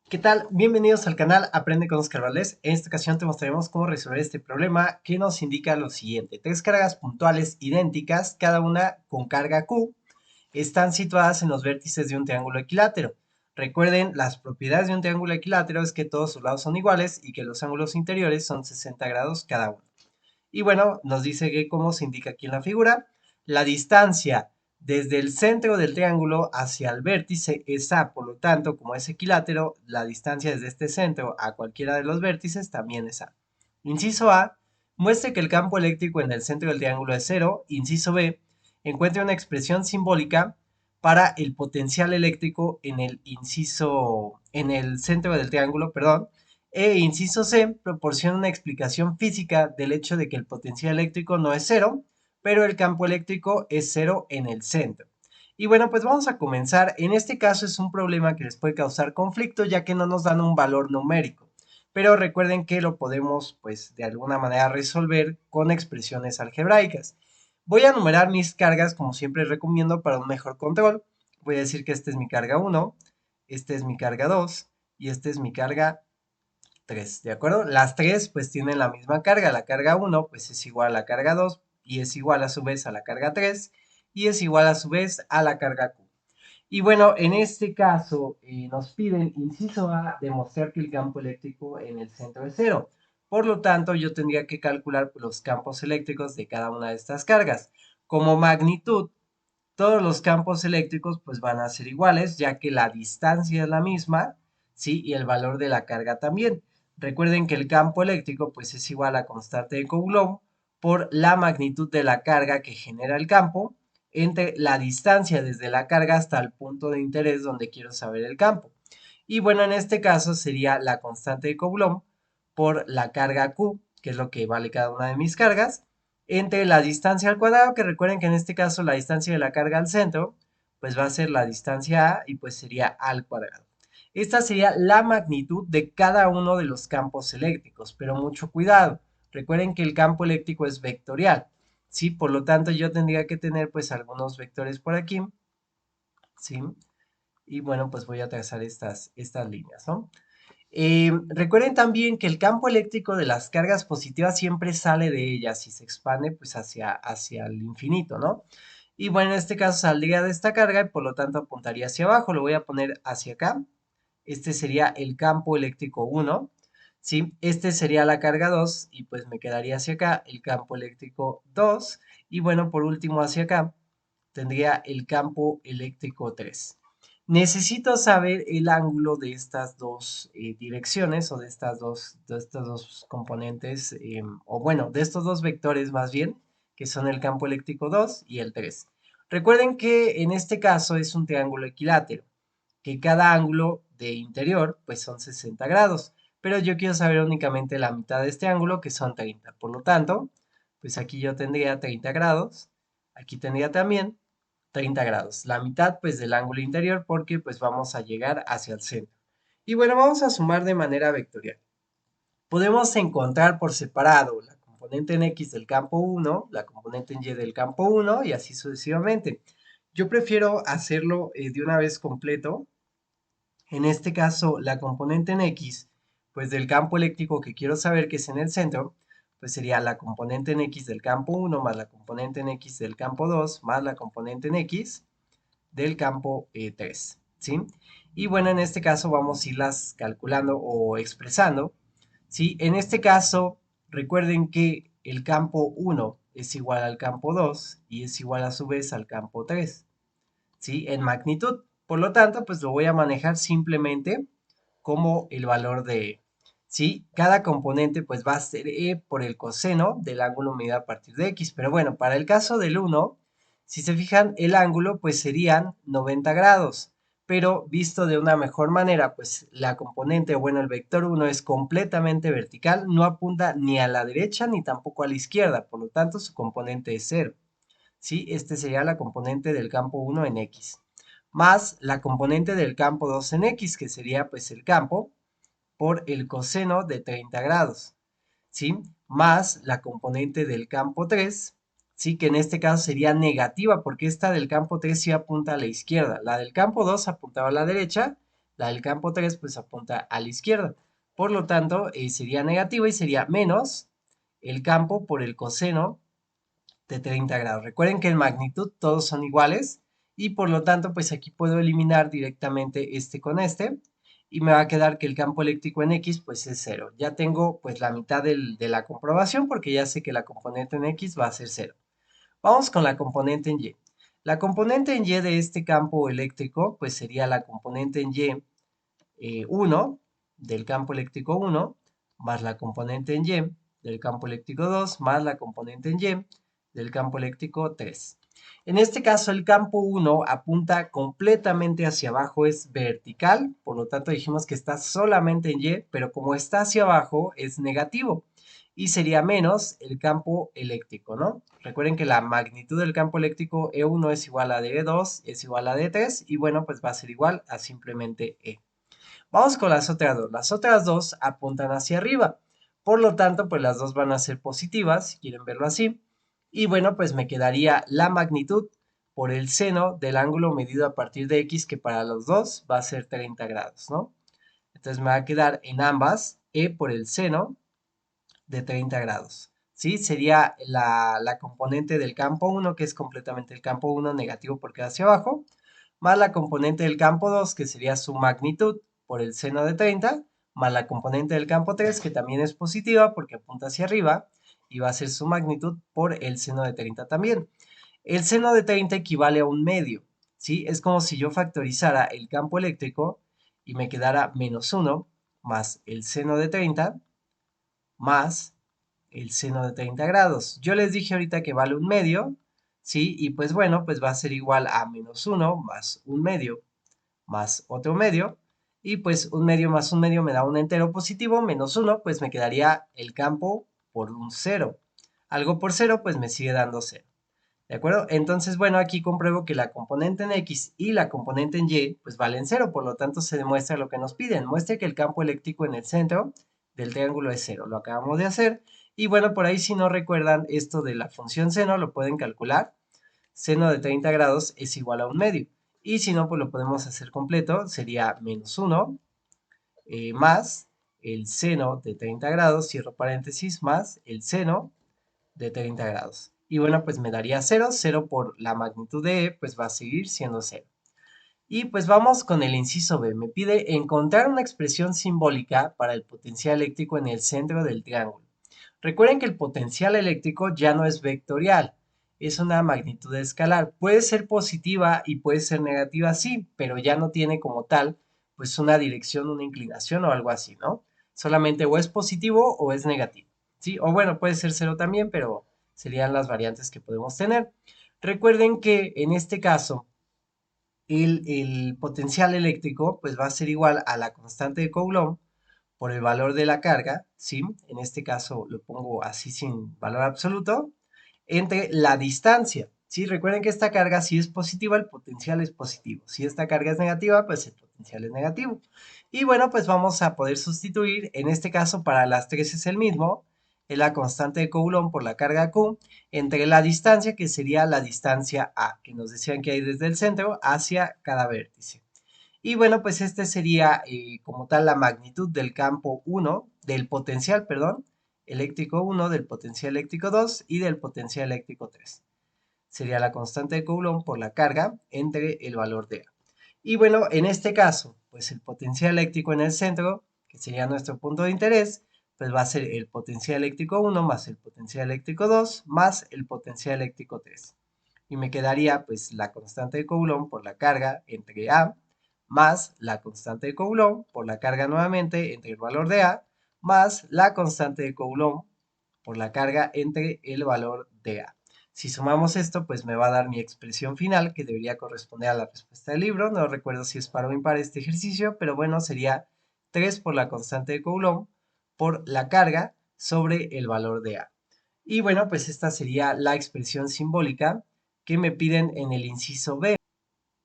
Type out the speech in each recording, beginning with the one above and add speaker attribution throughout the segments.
Speaker 1: ¿Qué tal? Bienvenidos al canal Aprende con Oscar Valdés. En esta ocasión te mostraremos cómo resolver este problema que nos indica lo siguiente. Tres cargas puntuales idénticas, cada una con carga Q, están situadas en los vértices de un triángulo equilátero. Recuerden, las propiedades de un triángulo equilátero es que todos sus lados son iguales y que los ángulos interiores son 60 grados cada uno. Y bueno, nos dice que como se indica aquí en la figura, la distancia desde el centro del triángulo hacia el vértice es A, por lo tanto, como es equilátero, la distancia desde este centro a cualquiera de los vértices también es A. Inciso A, muestre que el campo eléctrico en el centro del triángulo es cero. Inciso B, encuentre una expresión simbólica para el potencial eléctrico en el centro del triángulo, perdón, inciso C, proporciona una explicación física del hecho de que el potencial eléctrico no es cero, pero el campo eléctrico es cero en el centro. Y bueno, pues vamos a comenzar. En este caso es un problema que les puede causar conflicto ya que no nos dan un valor numérico. Pero recuerden que lo podemos, pues, de alguna manera resolver con expresiones algebraicas. Voy a numerar mis cargas como siempre recomiendo para un mejor control. Voy a decir que esta es mi carga 1, esta es mi carga 2 y esta es mi carga 3, ¿de acuerdo? Las tres pues tienen la misma carga. La carga 1 pues es igual a la carga 2 y es igual a su vez a la carga 3 y es igual a su vez a la carga Q. Y bueno, en este caso nos piden, inciso A, demostrar que el campo eléctrico en el centro es cero. Por lo tanto, yo tendría que calcular los campos eléctricos de cada una de estas cargas. Como magnitud, todos los campos eléctricos pues van a ser iguales, ya que la distancia es la misma, ¿sí? Y el valor de la carga también. Recuerden que el campo eléctrico pues es igual a la constante de Coulomb por la magnitud de la carga que genera el campo entre la distancia desde la carga hasta el punto de interés donde quiero saber el campo. Y bueno, en este caso sería la constante de Coulomb por la carga Q, que es lo que vale cada una de mis cargas, entre la distancia al cuadrado, que recuerden que en este caso la distancia de la carga al centro, pues va a ser la distancia A y pues sería al cuadrado. Esta sería la magnitud de cada uno de los campos eléctricos, pero mucho cuidado. Recuerden que el campo eléctrico es vectorial, ¿sí? Por lo tanto, yo tendría que tener pues algunos vectores por aquí, ¿sí? Y bueno, pues voy a trazar estas líneas, ¿no? Recuerden también que el campo eléctrico de las cargas positivas siempre sale de ellas y se expande pues hacia el infinito, ¿no? Y bueno, en este caso saldría de esta carga y por lo tanto apuntaría hacia abajo. Lo voy a poner hacia acá. Este sería el campo eléctrico 1, ¿sí? Este sería la carga 2 y pues me quedaría hacia acá el campo eléctrico 2. Y bueno, por último hacia acá tendría el campo eléctrico 3. Necesito saber el ángulo de estas dos direcciones o de estos dos componentes, o bueno, de estos dos vectores más bien, que son el campo eléctrico 2 y el 3. Recuerden que en este caso es un triángulo equilátero, que cada ángulo de interior pues son 60 grados, pero yo quiero saber únicamente la mitad de este ángulo que son 30. Por lo tanto, pues aquí yo tendría 30 grados, aquí tendría también 30 grados, la mitad pues del ángulo interior porque pues vamos a llegar hacia el centro. Y bueno, vamos a sumar de manera vectorial. Podemos encontrar por separado la componente en X del campo 1, la componente en Y del campo 1 y así sucesivamente. Yo prefiero hacerlo de una vez completo. En este caso, la componente en X, pues del campo eléctrico que quiero saber que es en el centro, pues sería la componente en X del campo 1 más la componente en X del campo 2 más la componente en X del campo 3, ¿sí? Y bueno, en este caso vamos a irlas calculando o expresando, ¿sí? En este caso, recuerden que el campo 1 es igual al campo 2 y es igual a su vez al campo 3, ¿sí? En magnitud. Por lo tanto, pues lo voy a manejar simplemente como el valor de E, ¿sí? Cada componente pues va a ser E por el coseno del ángulo medido a partir de X. Pero bueno, para el caso del 1, si se fijan, el ángulo pues serían 90 grados. Pero visto de una mejor manera, pues la componente, o bueno, el vector 1 es completamente vertical, no apunta ni a la derecha ni tampoco a la izquierda, por lo tanto su componente es cero. ¿Sí? Este sería la componente del campo 1 en X, más la componente del campo 2 en X, que sería pues el campo por el coseno de 30 grados, ¿sí? Más la componente del campo 3, ¿sí? Que en este caso sería negativa, porque esta del campo 3 sí apunta a la izquierda, la del campo 2 apuntaba a la derecha, La del campo 3 pues apunta a la izquierda. Por lo tanto, sería negativa y sería menos el campo por el coseno de 30 grados. Recuerden que en magnitud todos son iguales y por lo tanto pues aquí puedo eliminar directamente este con este y me va a quedar que el campo eléctrico en X pues es cero. Ya tengo pues la mitad de la comprobación porque ya sé que la componente en X va a ser cero. Vamos con la componente en Y. La componente en Y de este campo eléctrico pues sería la componente en Y 1 del campo eléctrico 1 más la componente en Y del campo eléctrico 2 más la componente en Y del campo eléctrico 3. En este caso el campo 1 apunta completamente hacia abajo, es vertical, por lo tanto dijimos que está solamente en Y, pero como está hacia abajo es negativo y sería menos el campo eléctrico, ¿no? Recuerden que la magnitud del campo eléctrico E1 es igual a de E2, es igual a de E3 y bueno, pues va a ser igual a simplemente E. Vamos con las otras dos. Las otras dos apuntan hacia arriba. Por lo tanto, pues las dos van a ser positivas, si quieren verlo así. Y bueno, pues me quedaría la magnitud por el seno del ángulo medido a partir de X, que para los dos va a ser 30 grados, ¿no? Entonces me va a quedar en ambas E por el seno de 30 grados. ¿Sí? Sería la componente del campo 1, que es completamente el campo 1 negativo porque hacia abajo, más la componente del campo 2, que sería su magnitud por el seno de 30, más la componente del campo 3, que también es positiva porque apunta hacia arriba, y va a ser su magnitud por el seno de 30 también. El seno de 30 equivale a un medio, ¿sí? Es como si yo factorizara el campo eléctrico y me quedara menos 1 más el seno de 30 más el seno de 30 grados. Yo les dije ahorita que vale un medio, ¿sí? Y pues bueno, pues va a ser igual a menos 1 más un medio más otro medio. Y pues un medio más un medio me da un entero positivo, menos 1, pues me quedaría el campo por un cero. Algo por cero, pues me sigue dando cero. ¿De acuerdo? Entonces, bueno, aquí compruebo que la componente en X y la componente en Y, pues valen cero, por lo tanto se demuestra lo que nos piden. Muestre que el campo eléctrico en el centro del triángulo es cero. Lo acabamos de hacer. Y bueno, por ahí si no recuerdan esto de la función seno, lo pueden calcular. Seno de 30 grados es igual a un medio. Y si no, pues lo podemos hacer completo. Sería menos 1 más el seno de 30 grados, cierro paréntesis, más el seno de 30 grados. Y bueno, pues me daría cero. Cero por la magnitud de E, pues va a seguir siendo cero. Y pues vamos con el inciso B. Me pide encontrar una expresión simbólica para el potencial eléctrico en el centro del triángulo. Recuerden que el potencial eléctrico ya no es vectorial, es una magnitud escalar. Puede ser positiva y puede ser negativa, sí, pero ya no tiene como tal, pues una dirección, una inclinación o algo así, ¿no? Solamente o es positivo o es negativo, ¿sí? O bueno, puede ser cero también, pero serían las variantes que podemos tener. Recuerden que en este caso, el potencial eléctrico pues va a ser igual a la constante de Coulomb por el valor de la carga, ¿sí? En este caso lo pongo así sin valor absoluto, entre la distancia, ¿sí? Recuerden que esta carga si es positiva, el potencial es positivo. Si esta carga es negativa, pues el potencial es negativo. Y bueno, pues vamos a poder sustituir, en este caso para las tres es el mismo, es la constante de Coulomb por la carga Q, entre la distancia, que sería la distancia A, que nos decían que hay desde el centro hacia cada vértice. Y bueno, pues este sería como tal la magnitud del campo 1, del potencial, perdón, eléctrico 1, del potencial eléctrico 2 y del potencial eléctrico 3. Sería la constante de Coulomb por la carga entre el valor de A. Y bueno, en este caso, pues el potencial eléctrico en el centro, que sería nuestro punto de interés, pues va a ser el potencial eléctrico 1 más el potencial eléctrico 2 más el potencial eléctrico 3. Y me quedaría pues la constante de Coulomb por la carga entre A más la constante de Coulomb por la carga nuevamente entre el valor de A más la constante de Coulomb por la carga entre el valor de A. Si sumamos esto, pues me va a dar mi expresión final, que debería corresponder a la respuesta del libro. No recuerdo si es par o impar este ejercicio, pero bueno, sería 3 por la constante de Coulomb por la carga sobre el valor de A. Y bueno, pues esta sería la expresión simbólica que me piden en el inciso B.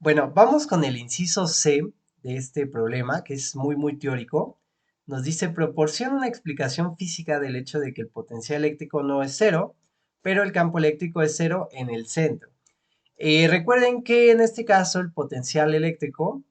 Speaker 1: Bueno, vamos con el inciso C de este problema, que es muy teórico. Nos dice, proporciona una explicación física del hecho de que el potencial eléctrico no es cero, pero el campo eléctrico es cero en el centro. Recuerden que en este caso el potencial eléctrico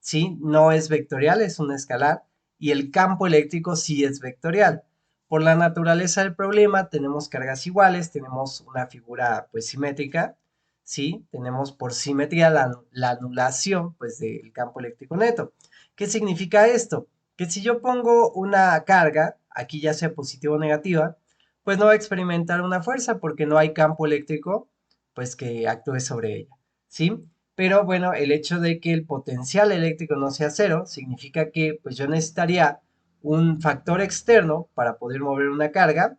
Speaker 1: ¿sí? No es vectorial, es un escalar, y el campo eléctrico sí es vectorial. Por la naturaleza del problema, tenemos cargas iguales, tenemos una figura pues simétrica, ¿sí? Tenemos por simetría la anulación pues del campo eléctrico neto. ¿Qué significa esto? Que si yo pongo una carga, aquí ya sea positiva o negativa, pues no va a experimentar una fuerza porque no hay campo eléctrico pues que actúe sobre ella, ¿sí? Pero bueno, el hecho de que el potencial eléctrico no sea cero significa que pues yo necesitaría un factor externo para poder mover una carga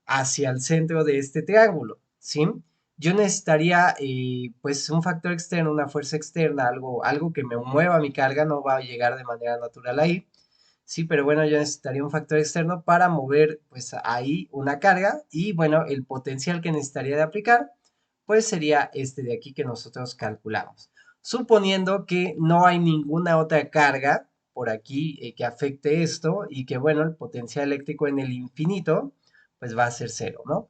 Speaker 1: hacia el centro de este triángulo, ¿sí? Yo necesitaría pues un factor externo, una fuerza externa, algo que me mueva mi carga, no va a llegar de manera natural ahí, sí, pero bueno, yo necesitaría un factor externo para mover pues ahí una carga y bueno, el potencial que necesitaría de aplicar pues sería este de aquí que nosotros calculamos. Suponiendo que no hay ninguna otra carga por aquí que afecte esto y que bueno, el potencial eléctrico en el infinito pues va a ser cero, ¿no?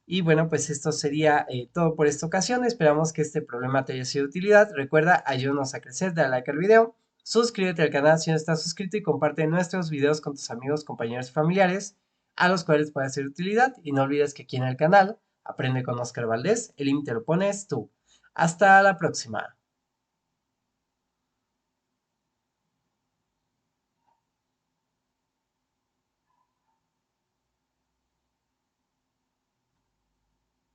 Speaker 1: Y bueno, pues esto sería todo por esta ocasión. Esperamos que este problema te haya sido de utilidad. Recuerda, ayúdanos a crecer, dale like al video, suscríbete al canal si no estás suscrito y comparte nuestros videos con tus amigos, compañeros y familiares a los cuales pueda ser de utilidad. Y no olvides que aquí en el canal Aprende con Oscar Valdés, el límite lo pones tú. Hasta la próxima.